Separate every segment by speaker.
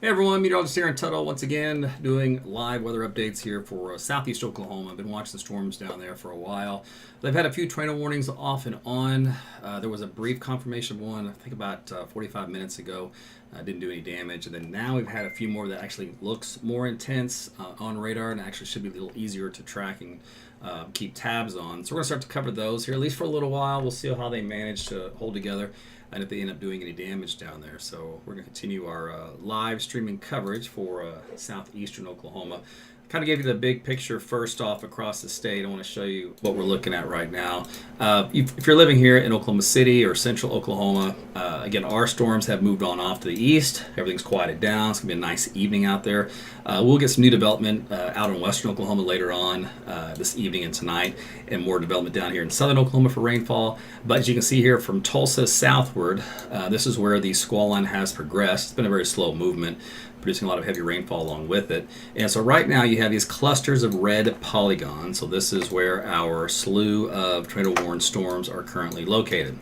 Speaker 1: Hey everyone, Meteorologist here in Tuttle once again doing live weather updates here for southeast Oklahoma. I've been watching the storms down there for a while. They've had a few tornado warnings off and on. There was a brief confirmation of one, I think about 45 minutes ago. Didn't do any damage. And then now we've had a few more that actually looks more intense on radar and actually should be a little easier to track and keep tabs on. So we're going to start to cover those here, at least for a little while. We'll see how they manage to hold together and if they end up doing any damage down there. So we're going to continue our live streaming coverage for southeastern Oklahoma. Kind of gave you the big picture first off across the state. I want to show you what we're looking at right now. If you're living here in Oklahoma City or central Oklahoma, again, our storms have moved on off to the east. Everything's quieted down. It's going to be a nice evening out there. We'll get some new development out in western Oklahoma later on this evening and tonight, and more development down here in southern Oklahoma for rainfall. But as you can see here from Tulsa southward, this is where the squall line has progressed. It's been a very slow movement, producing a lot of heavy rainfall along with it. And so right now you have these clusters of red polygons. So this is where our slew of tornado warned storms are currently located.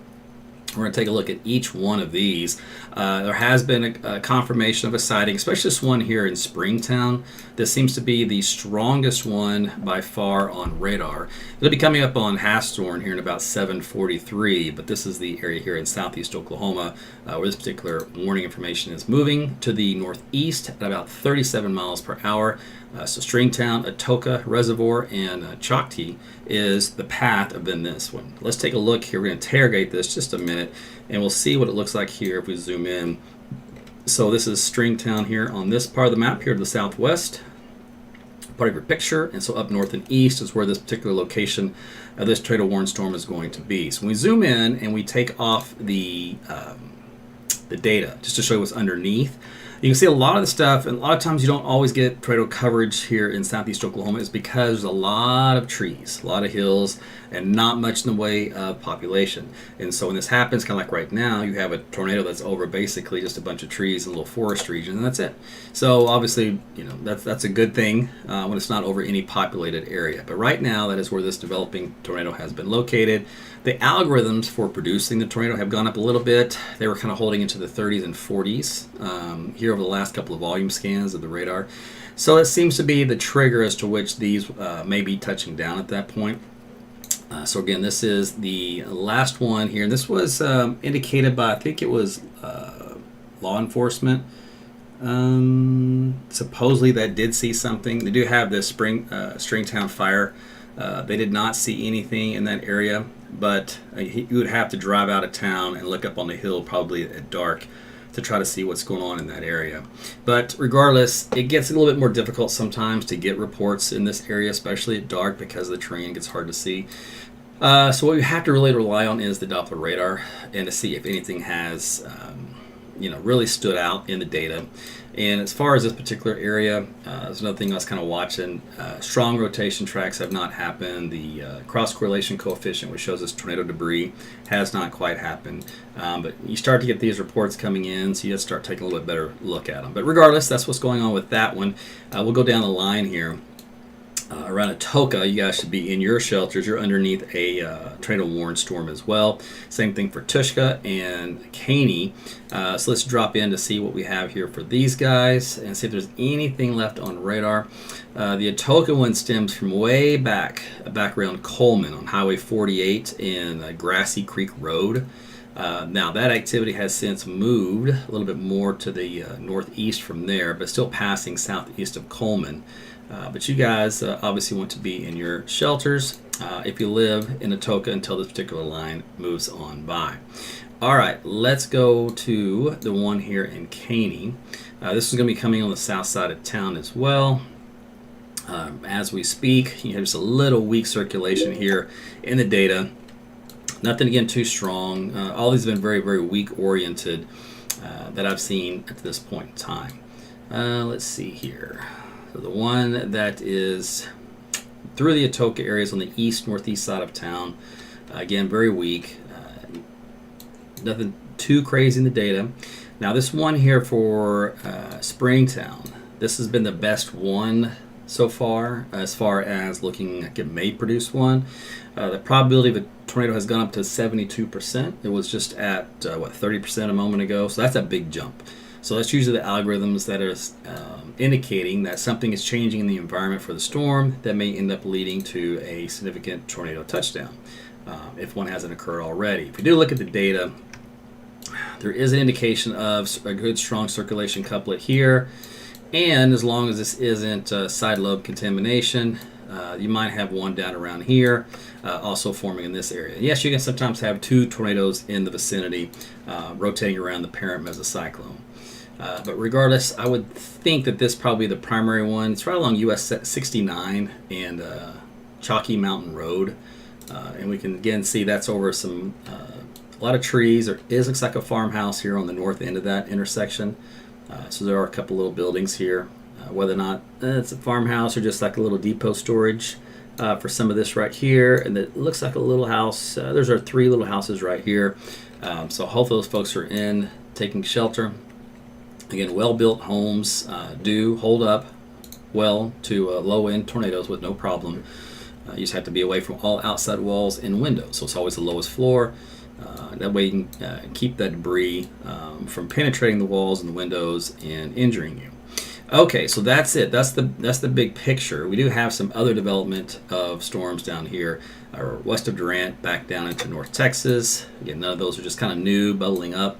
Speaker 1: We're going to take a look at each one of these. There has been a confirmation of a sighting, especially this one here in Springtown. This seems to be the strongest one by far on radar. It'll be coming up on Hasthorn here in about 7:43, but this is the area here in southeast Oklahoma where this particular warning information is moving to the northeast at about 37 miles per hour. So Stringtown, Atoka Reservoir, and Choctaw is the path of then this one. Let's take a look here. We're going to interrogate this just a minute, and we'll see what it looks like here if we zoom in. So this is Stringtown here on this part of the map here to the southwest, part of your picture, and so up north and east is where this particular location of this tornado warned storm is going to be. So when we zoom in and we take off the data just to show you what's underneath, you can see a lot of the stuff, and a lot of times you don't always get tornado coverage here in southeast Oklahoma is because there's a lot of trees, a lot of hills, and not much in the way of population. And so when this happens, kind of like right now, you have a tornado that's over basically just a bunch of trees and a little forest region, and that's it. So obviously, you know, that's a good thing when it's not over any populated area. But right now, that is where this developing tornado has been located. The algorithms for producing the tornado have gone up a little bit. They were kind of holding into the 30s and 40s here over the last couple of volume scans of the radar. So it seems to be the trigger as to which these may be touching down at that point. So again, this is the last one here. This was indicated by, I think it was law enforcement. Supposedly that did see something. They do have this Stringtown fire. They did not see anything in that area, but you would have to drive out of town and look up on the hill probably at dark to try to see what's going on in that area. But regardless, it gets a little bit more difficult sometimes to get reports in this area, especially at dark because of the terrain gets hard to see. So what you have to really rely on is the Doppler radar and to see if anything has really stood out in the data. And as far as this particular area, there's another thing I was kind of watching. Strong rotation tracks have not happened. The cross correlation coefficient, which shows us tornado debris, has not quite happened. But you start to get these reports coming in, so you have to start taking a little bit better look at them. But regardless, that's what's going on with that one. We'll go down the line here. Around Atoka, you guys should be in your shelters. You're underneath a tornado warned storm as well. Same thing for Tushka and Caney. So let's drop in to see what we have here for these guys and see if there's anything left on radar. The Atoka one stems from way back around Coleman on Highway 48 and Grassy Creek Road. Now that activity has since moved a little bit more to the northeast from there, but still passing southeast of Coleman. But you guys obviously want to be in your shelters if you live in Atoka until this particular line moves on by. All right, let's go to the one here in Caney. This is going to be coming on the south side of town as well. As we speak, you have just a little weak circulation here in the data. Nothing, again, too strong. All these have been very, very weak oriented that I've seen at this point in time. Let's see here. So the one that is through the Atoka areas on the northeast side of town, again, very weak. Nothing too crazy in the data. Now this one here for Springtown, this has been the best one so far as looking like it may produce one. The probability of a tornado has gone up to 72%. It was just at 30% a moment ago, so that's a big jump. So that's usually the algorithms that are indicating that something is changing in the environment for the storm that may end up leading to a significant tornado touchdown if one hasn't occurred already. If you do look at the data, there is an indication of a good strong circulation couplet here, and as long as this isn't side lobe contamination, you might have one down around here, also forming in this area. Yes, you can sometimes have two tornadoes in the vicinity rotating around the parent mesocyclone. But regardless, I would think that this probably the primary one. It's right along US 69 and Chalky Mountain Road. And we can again see that's over some a lot of trees. There looks like a farmhouse here on the north end of that intersection. So there are a couple little buildings here. Whether or not it's a farmhouse or just like a little depot storage for some of this right here. And it looks like a little house. There's our three little houses right here. So hopefully those folks are in taking shelter. Again, well-built homes do hold up well to low-end tornadoes with no problem. You just have to be away from all outside walls and windows. So it's always the lowest floor. That way you can keep that debris from penetrating the walls and the windows and injuring you. Okay, so that's it. That's the big picture. We do have some other development of storms down here, west of Durant, back down into North Texas. Again, none of those are just kind of new, bubbling up.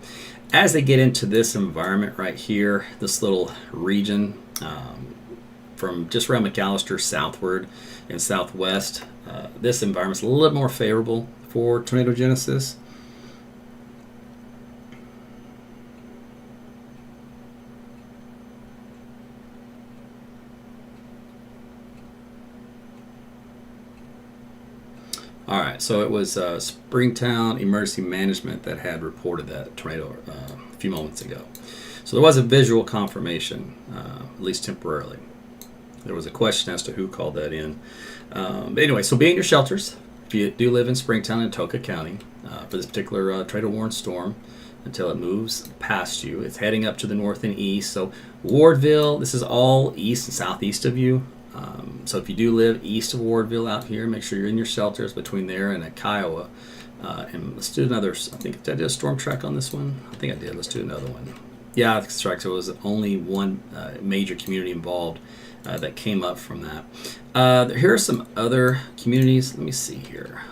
Speaker 1: As they get into this environment right here, this little region from just around McAllister southward and southwest, this environment's a little bit more favorable for tornadogenesis. All right, so it was Springtown Emergency Management that had reported that tornado a few moments ago. So there was a visual confirmation, at least temporarily. There was a question as to who called that in. But anyway, so be in your shelters if you do live in Springtown and Atoka County for this particular tornado-warned storm until it moves past you. It's heading up to the north and east. So Wardville, this is all east and southeast of you. So if you do live east of Wardville out here, make sure you're in your shelters between there and Kiowa. And let's do another, I think, did I do a storm track on this one? I think I did. Let's do another one. Yeah, that's correct. So it was only one major community involved that came up from that. Here are some other communities. Let me see here.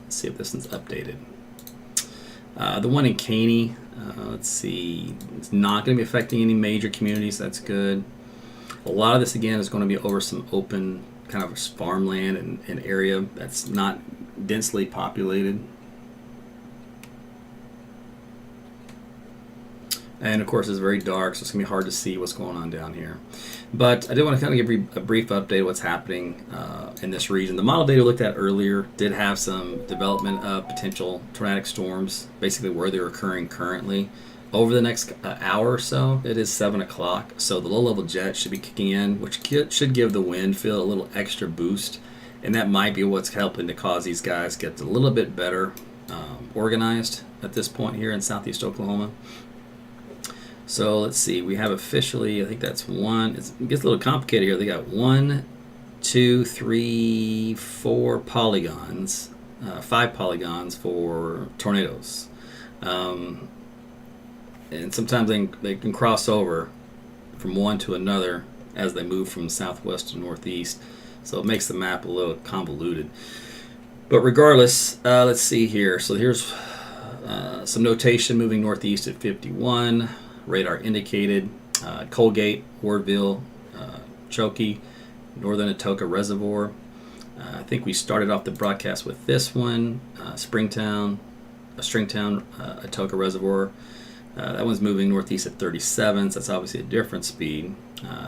Speaker 1: Let's see if this one's updated. The one in Caney, let's see, it's not going to be affecting any major communities. That's good. A lot of this, again, is going to be over some open kind of farmland and area that's not densely populated. And, of course, it's very dark, so it's going to be hard to see what's going on down here. But I do want to kind of give you a brief update of what's happening in this region. The model data we looked at earlier did have some development of potential tornadic storms, basically where they're occurring currently. Over the next hour or so, it is 7 o'clock, so the low-level jet should be kicking in, which should give the wind field a little extra boost, and that might be what's helping to cause these guys get a little bit better organized at this point here in southeast Oklahoma. So let's see, we have officially, I think that's one, it gets a little complicated here. They got 1, 2, 3, 4 polygons, 5 polygons for tornadoes. And sometimes they can cross over from one to another as they move from southwest to northeast. So it makes the map a little convoluted. But regardless, let's see here. So here's some notation moving northeast at 51. Radar indicated. Colgate, Wardville, Choke, Northern Atoka Reservoir. I think we started off the broadcast with this one. Stringtown, Atoka Reservoir. That one's moving northeast at 37, so that's obviously a different speed.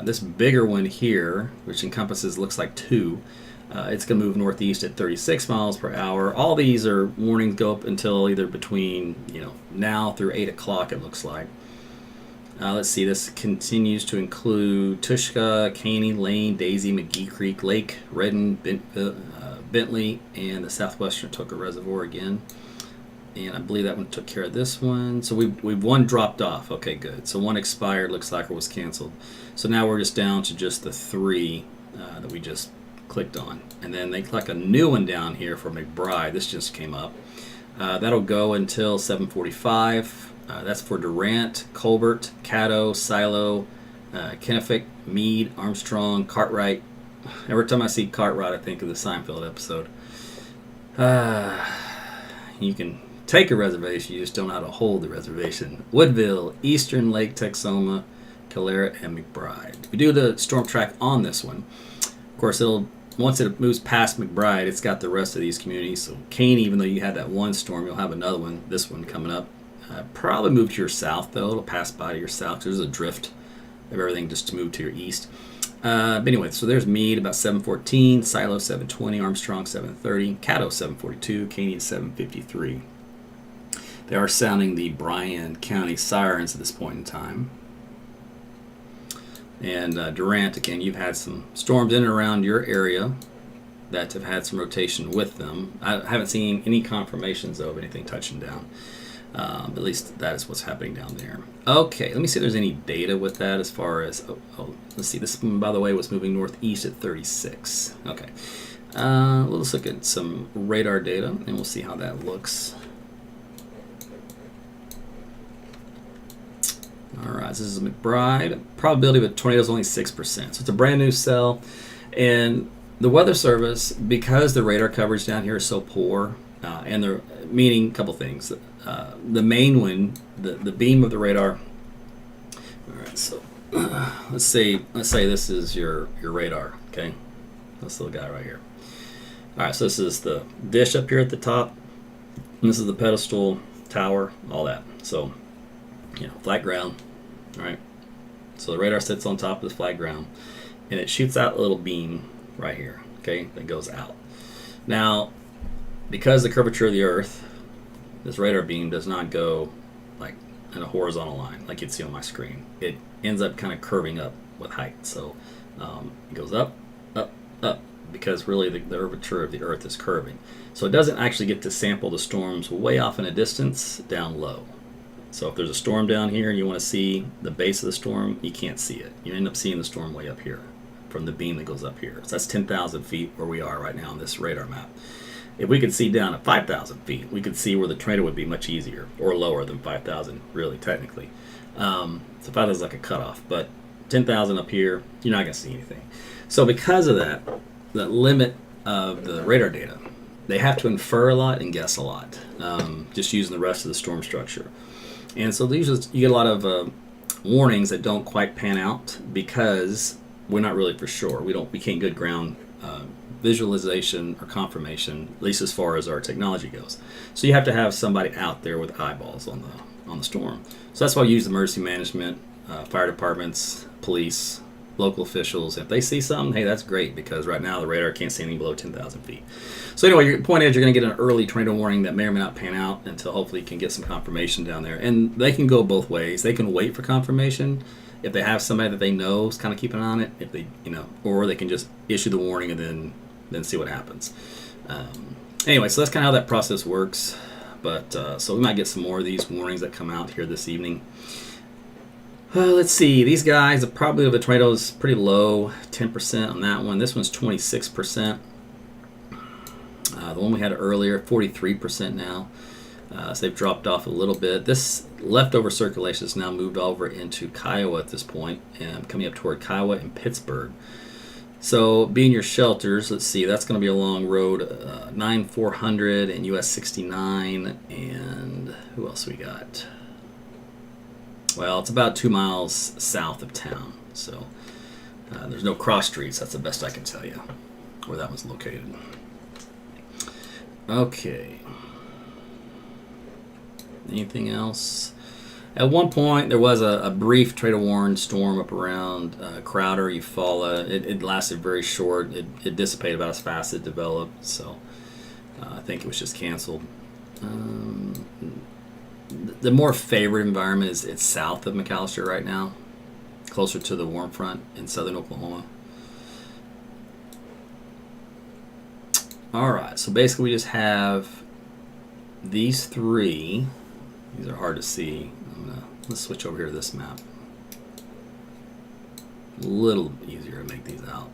Speaker 1: This bigger one here, which encompasses, looks like 2, it's going to move northeast at 36 miles per hour. All these are warnings go up until either between now through 8 o'clock, it looks like. Let's see, this continues to include Tushka, Caney, Lane, Daisy, McGee Creek, Lake, Redden, Bentley, and the southwestern Atoka Reservoir again. And I believe that one took care of this one. So we've one dropped off. Okay, good. So one expired, looks like, or was canceled. So now we're just down to just the 3 that we just clicked on. And then they click a new one down here for McBride. This just came up. That'll go until 7:45. That's for Durant, Colbert, Caddo, Silo, Kennefic, Meade, Armstrong, Cartwright. Every time I see Cartwright, I think of the Seinfeld episode. You can take a reservation, you just don't know how to hold the reservation. Woodville, Eastern Lake, Texoma, Calera, and McBride. If you do the storm track on this one, of course, once it moves past McBride, it's got the rest of these communities. So Caney, even though you had that one storm, you'll have another one, this one coming up. Probably move to your south, though. It'll pass by to your south. There's a drift of everything just to move to your east. But anyway, so there's Meade about 714, Silo 720, Armstrong 730, Caddo 742, Caney 753. They are sounding the Bryan County sirens at this point in time. And Durant, again, you've had some storms in and around your area that have had some rotation with them. I haven't seen any confirmations, though, of anything touching down. At least that is what's happening down there. Okay, let me see if there's any data with that as far as... let's see. This, by the way, was moving northeast at 36. Okay. Let's look at some radar data, and we'll see how that looks. All right, this is McBride. Probability of a tornado is only 6%. So it's a brand new cell. And the Weather Service, because the radar coverage down here is so poor, and they're meaning a couple things. The main one, the beam of the radar. All right, so let's say this is your radar, okay? This little guy right here. All right, so this is the dish up here at the top. And this is the pedestal, tower, all that. So, flat ground, all right? So the radar sits on top of this flat ground, and it shoots out a little beam right here, okay, that goes out. Now, because the curvature of the Earth, this radar beam does not go like in a horizontal line like you'd see on my screen. It ends up kind of curving up with height. So it goes up, up, up, because really the curvature of the Earth is curving. So it doesn't actually get to sample the storms way off in a distance down low. So if there's a storm down here and you want to see the base of the storm, you can't see it. You end up seeing the storm way up here from the beam that goes up here. So that's 10,000 feet where we are right now on this radar map. If we could see down at 5,000 feet, we could see where the tornado would be much easier, or lower than 5,000, really, technically. So 5,000 is like a cutoff, but 10,000 up here, you're not going to see anything. So because of that, the limit of the radar data, they have to infer a lot and guess a lot, just using the rest of the storm structure. And so you get a lot of warnings that don't quite pan out because we're not really for sure. We can't get ground visualization or confirmation, at least as far as our technology goes. So you have to have somebody out there with eyeballs on the storm. So that's why I use emergency management, fire departments, police, local officials. If they see something, hey, that's great, because right now the radar can't see anything below 10,000 feet. So anyway, your point is you're going to get an early tornado warning that may or may not pan out until hopefully you can get some confirmation down there. And they can go both ways. They can wait for confirmation if they have somebody that they know is kind of keeping on it, if they, or they can just issue the warning and then see what happens. Anyway, so that's kind of how that process works. But so we might get some more of these warnings that come out here this evening. Let's see. These guys, the probability of a tornado is pretty low, 10% on that one. This one's 26%. The one we had earlier, 43% now. So they've dropped off a little bit. This leftover circulation has now moved over into Kiowa at this point, and coming up toward Kiowa and Pittsburgh. So being your shelters, let's see, that's going to be along road 9400 and US 69, and who else we got? Well, it's about 2 miles south of town, so there's no cross streets. That's the best I can tell you where that was located. Okay. Anything else? At one point, there was a brief tornado warned storm up around Crowder, Eufaula. It lasted very short. It dissipated about as fast as it developed, so I think it was just canceled. The more favored environment is it's south of McAllister right now, closer to the warm front in southern Oklahoma. All right, so basically we just have these three. These are hard to see. Let's switch over here to this map. A little easier to make these out.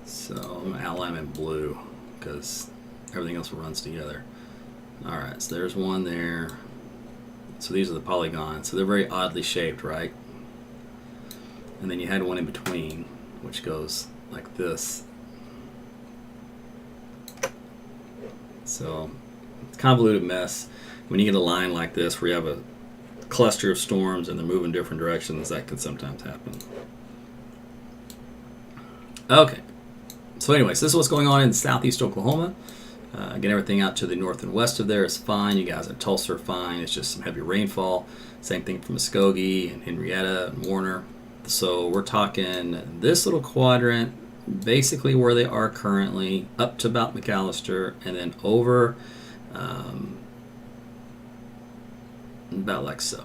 Speaker 1: So I'm going to outline them in blue because everything else runs together. Alright, so there's one there. So these are the polygons. So they're very oddly shaped, right? And then you had one in between, which goes like this. So it's a convoluted mess. When you get a line like this where you have a cluster of storms and they're moving different directions, that can sometimes happen. Okay. So anyways, this is what's going on in southeast Oklahoma. Again, everything out to the north and west of there is fine. You guys at Tulsa are fine. It's just some heavy rainfall. Same thing for Muskogee and Henrietta and Warner. So we're talking this little quadrant, basically where they are currently, up to about McAllister, and then over about like so.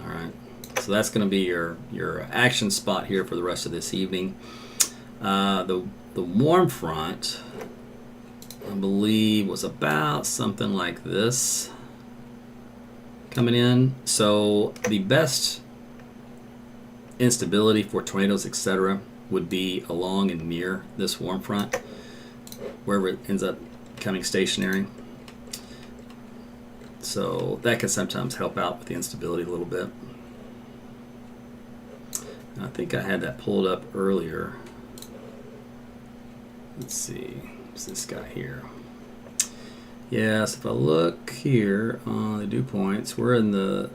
Speaker 1: All right. So that's going to be your action spot here for the rest of this evening. The warm front, I believe, was about something like this coming in. So the best instability for tornadoes, etc., would be along and near this warm front, wherever it ends up coming stationary. So that can sometimes help out with the instability a little bit. And I think I had that pulled up earlier. Let's see, it's this guy here. Yes, if I look here on the dew points, we're in the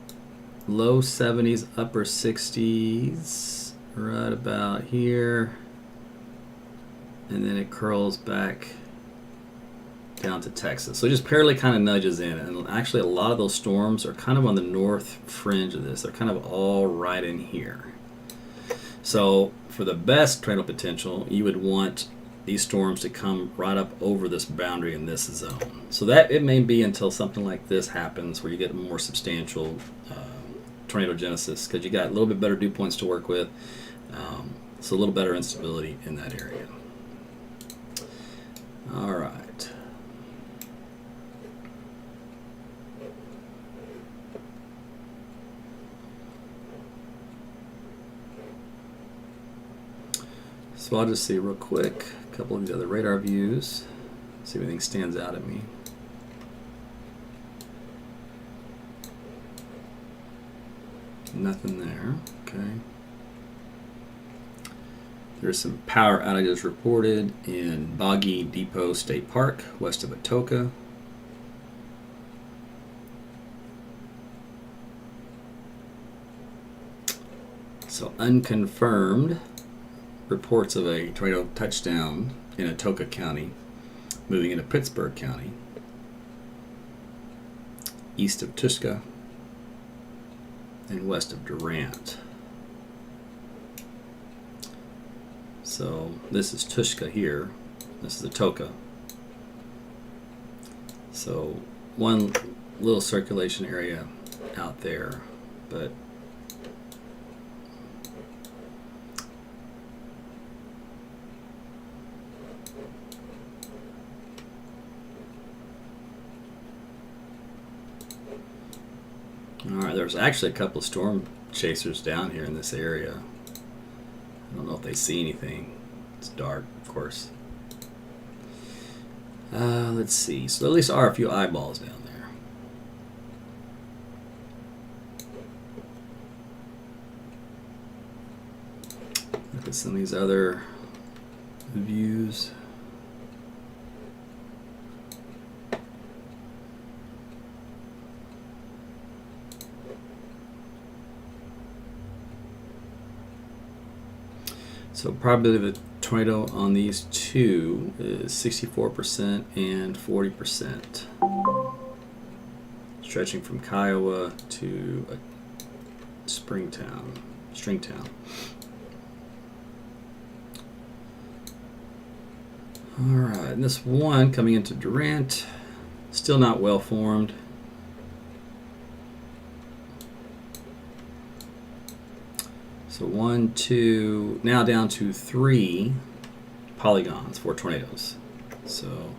Speaker 1: low 70s, upper 60s, right about here. And then it curls back down to Texas. So it just barely kind of nudges in. And actually a lot of those storms are kind of on the north fringe of this. They're kind of all right in here. So for the best tornado potential, you would want these storms to come right up over this boundary in this zone. So that it may be until something like this happens where you get more substantial tornado genesis, because you got a little bit better dew points to work with, so a little better instability in that area. All right. So I'll just see real quick a couple of these other radar views, see if anything stands out at me. Nothing there. Okay. There's some power outages reported in Boggy Depot State Park, west of Atoka. So unconfirmed reports of a tornado touchdown in Atoka County, moving into Pittsburgh County, east of Tuska and west of Durant. So this is Tuska here, this is Atoka. So one little circulation area out there, but alright, there's actually a couple of storm chasers down here in this area. I don't know if they see anything. It's dark, of course. Let's see. So at least there are a few eyeballs down there. Look at some of these other views. So probability of a tornado on these two is 64% and 40%. Stretching from Kiowa to Stringtown. Alright, and this one coming into Durant, still not well formed. So 1, 2, now down to 3 polygons for tornadoes. So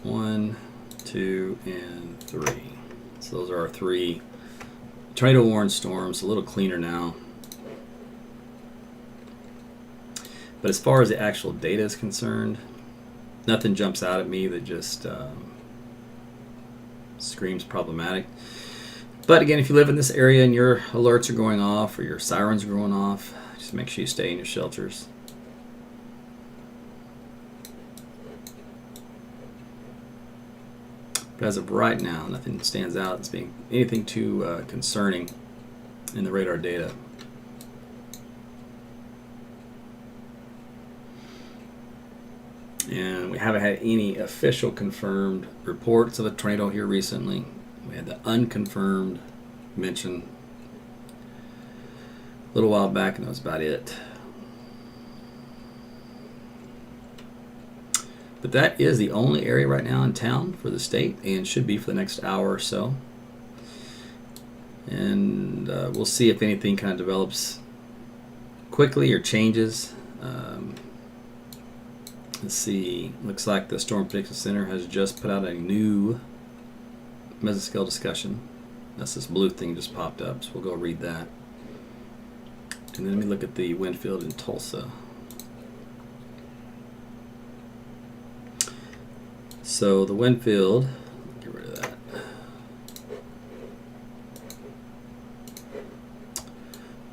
Speaker 1: 1, 2, and 3. So those are our 3 tornado warned storms, a little cleaner now. But as far as the actual data is concerned, nothing jumps out at me that just Screams problematic. But again, if you live in this area and your alerts are going off or your sirens are going off, just make sure you stay in your shelters. But as of right now, nothing stands out as being anything too concerning in the radar data. And we haven't had any official confirmed reports of a tornado here recently. We had the unconfirmed mention a little while back, and that was about it. But that is the only area right now in town for the state, and should be for the next hour or so. And we'll see if anything kind of develops quickly or changes. Let's see. Looks like the Storm Prediction Center has just put out a new mesoscale discussion. That's this blue thing just popped up, so we'll go read that. And then let me look at the wind field in Tulsa. So the wind field, get rid of that.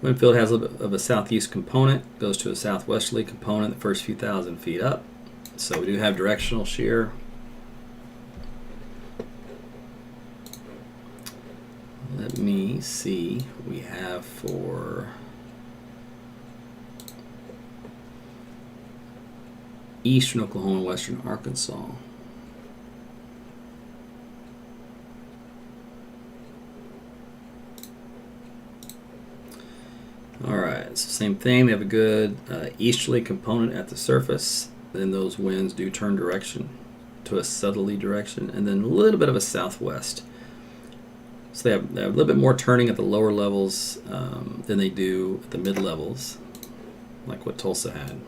Speaker 1: Wind field has a little bit of a southeast component, goes to a southwesterly component the first few thousand feet up. So we do have directional shear. Let me see what we have for eastern Oklahoma, western Arkansas. Alright, so same thing. They have a good easterly component at the surface. Then those winds do turn direction to a southerly direction, and then a little bit of a southwest. So they have a little bit more turning at the lower levels than they do at the mid levels, like what Tulsa had.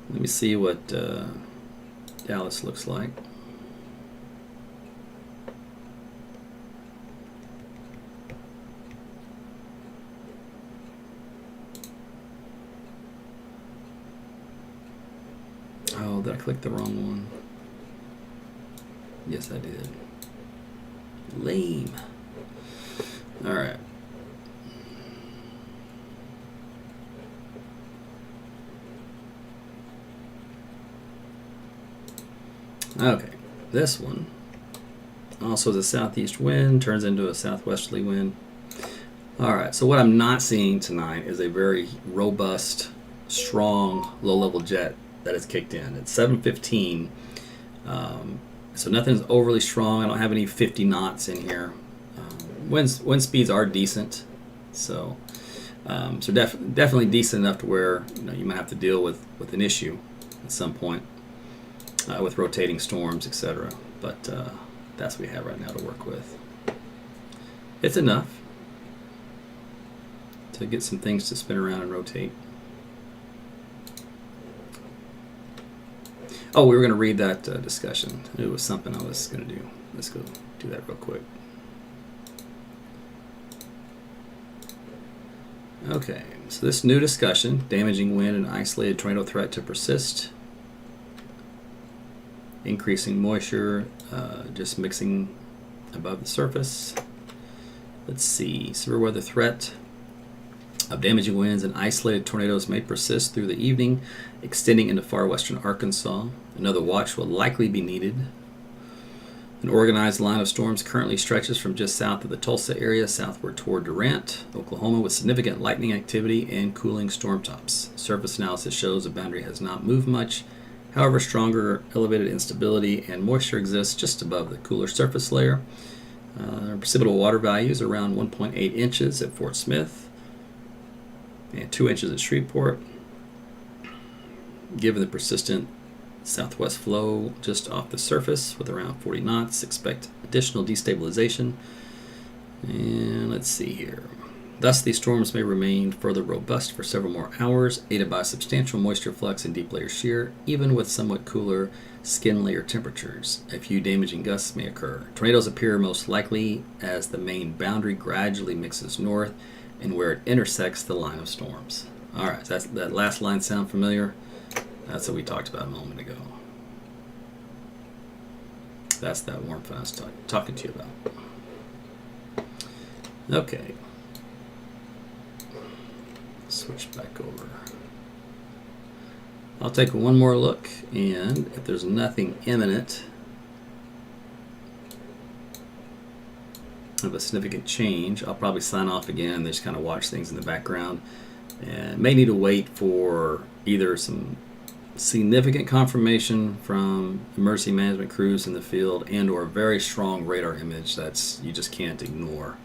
Speaker 1: Let me see what Dallas looks like. Oh, did I click the wrong one? Yes, I did. Lame. All right. Okay, this one also is a southeast wind, turns into a southwesterly wind. All right, so what I'm not seeing tonight is a very robust, strong, low-level jet that has kicked in. It's 7:15, so nothing's overly strong. I don't have any 50 knots in here. Wind speeds are decent, so definitely decent enough to where you might have to deal with an issue at some point with rotating storms, etc. But that's what we have right now to work with. It's enough to get some things to spin around and rotate. Oh, we were going to read that discussion. It was something I was going to do. Let's go do that real quick. Okay, so this new discussion, damaging wind and isolated tornado threat to persist, increasing moisture, just mixing above the surface. Let's see, severe weather threat of damaging winds and isolated tornadoes may persist through the evening, extending into far western Arkansas. Another watch will likely be needed. An organized line of storms currently stretches from just south of the Tulsa area southward toward Durant, Oklahoma, with significant lightning activity and cooling storm tops. Surface analysis shows the boundary has not moved much. However, stronger elevated instability and moisture exists just above the cooler surface layer. Precipitable water values around 1.8 inches at Fort Smith and 2 inches at Shreveport. Given the persistent southwest flow just off the surface with around 40 knots, expect additional destabilization. And let's see here. Thus, these storms may remain further robust for several more hours, aided by substantial moisture flux and deep layer shear, even with somewhat cooler skin layer temperatures. A few damaging gusts may occur. Tornadoes appear most likely as the main boundary gradually mixes north and where it intersects the line of storms. All right, that last line sound familiar? That's what we talked about a moment ago. That's that warm front I was talking to you about. Okay. Switch back over. I'll take one more look, and if there's nothing imminent of a significant change, I'll probably sign off again. Just kind of watch things in the background, and may need to wait for either some significant confirmation from emergency management crews in the field and or a very strong radar image that's you just can't ignore,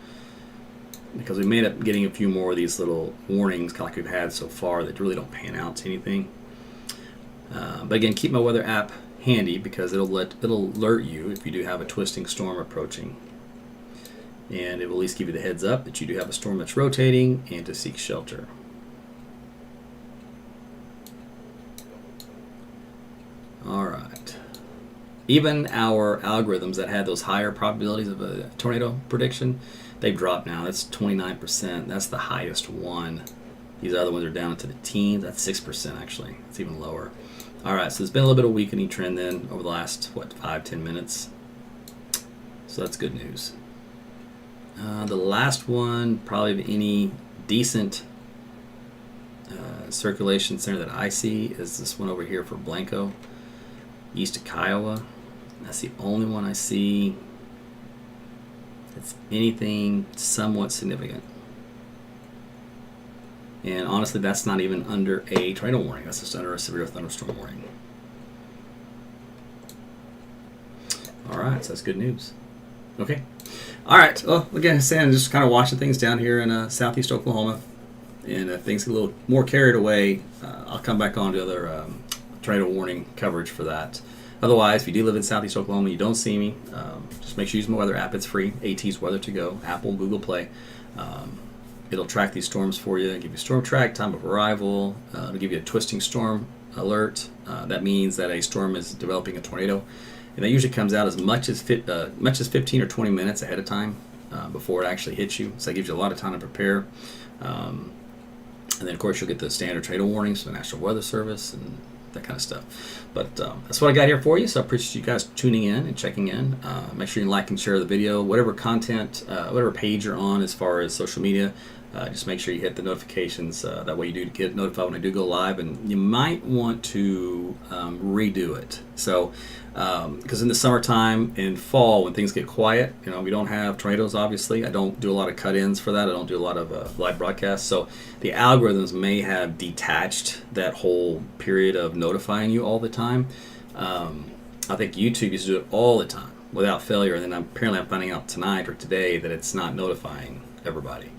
Speaker 1: because we may end up getting a few more of these little warnings like we've had so far that really don't pan out to anything. But again, keep my weather app handy because it'll alert you if you do have a twisting storm approaching, and it will at least give you the heads up that you do have a storm that's rotating and to seek shelter. All right. Even our algorithms that had those higher probabilities of a tornado prediction, they've dropped now. That's 29%. That's the highest one. These other ones are down to the teens. That's 6% actually. It's even lower. All right, so there's been a little bit of weakening trend then over the last, 5-10 minutes. So that's good news. The last one, probably of any decent circulation center that I see, is this one over here for Blanco, east of Kiowa. That's the only one I see that's anything somewhat significant. And honestly, that's not even under a tornado warning. That's just under a severe thunderstorm warning. All right, so that's good news. Okay. All right. Well, again, Sam, just kind of watching things down here in southeast Oklahoma. And if things get a little more carried away, I'll come back on to other tornado warning coverage for that. Otherwise, if you do live in southeast Oklahoma and you don't see me, just make sure you use my weather app. It's free. AT's Weather to Go, Apple, Google Play. It'll track these storms for you, give you storm track, time of arrival. It'll give you a twisting storm alert. That means that a storm is developing a tornado, and that usually comes out as much as 15 or 20 minutes ahead of time before it actually hits you. So that gives you a lot of time to prepare. And then, of course, you'll get the standard tornado warnings from the National Weather Service and that kind of stuff. But that's what I got here for you, so I appreciate you guys tuning in and checking in. Make sure you like and share the video. Whatever content, whatever page you're on as far as social media, just make sure you hit the notifications. That way you do get notified when I do go live, and you might want to redo it. So, because in the summertime and fall when things get quiet, we don't have tornadoes, obviously. I don't do a lot of cut-ins for that. I don't do a lot of live broadcasts. So the algorithms may have detached that whole period of notifying you all the time. I think YouTube used to do it all the time without failure, and then apparently I'm finding out tonight or today that it's not notifying everybody.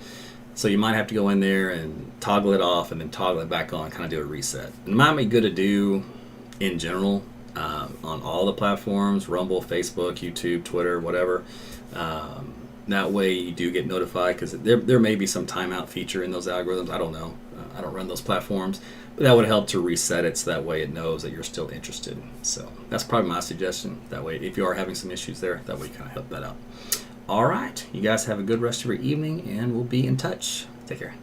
Speaker 1: So you might have to go in there and toggle it off and then toggle it back on, kind of do a reset. It might be good to do in general on all the platforms, Rumble, Facebook, YouTube, Twitter, whatever. That way you do get notified, because there may be some timeout feature in those algorithms. I don't know. I don't run those platforms. But that would help to reset it so that way it knows that you're still interested. So that's probably my suggestion. That way, if you are having some issues there, that way you kind of help that out. All right. You guys have a good rest of your evening, and we'll be in touch. Take care.